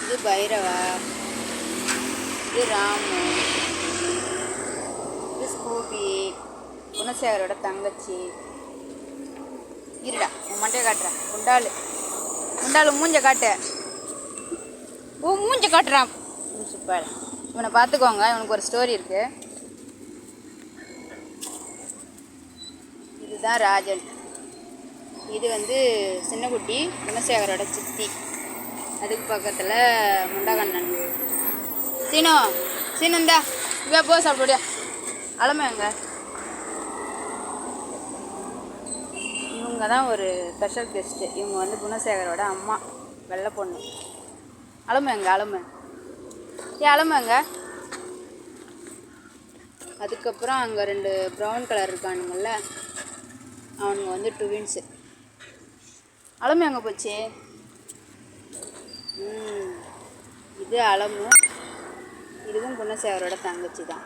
இது பைரவா, இது ராமு, இது ஸ்கூபி, குணசேகரோட தங்கச்சி. இருடா உன் மண்டையை காட்டுறேன். குண்டாலு மூஞ்ச காட்டு. மூஞ்ச காட்டுறான். சூப்பர். இவனை பார்த்துக்கோங்க, இவனுக்கு ஒரு ஸ்டோரி இருக்குது. இதுதான் ராஜன். இது வந்து சின்னக்குட்டி, குணசேகரோட சித்தி. அதுக்கு பக்கத்தில் முண்டகண்ணன். சீனந்தா இங்கே போ சாப்பிடுடியா. அலமையாங்க. இவங்க தான் ஒரு ஸ்பெஷல் கெஸ்ட்டு. இவங்க வந்து குணசேகரோட அம்மா, வெள்ளை பொண்ணு. அலமையாங்க அலமைங்க. அதுக்கப்புறம் அங்கே 2 ப்ரௌன் கலர் இருக்கானுங்கள்ல, அவனுங்க வந்து ட்வின்ஸு. அலமு எங்கே போச்சு? இது அலமு, இதுவும் குணசேகரோட தங்கச்சி தான்.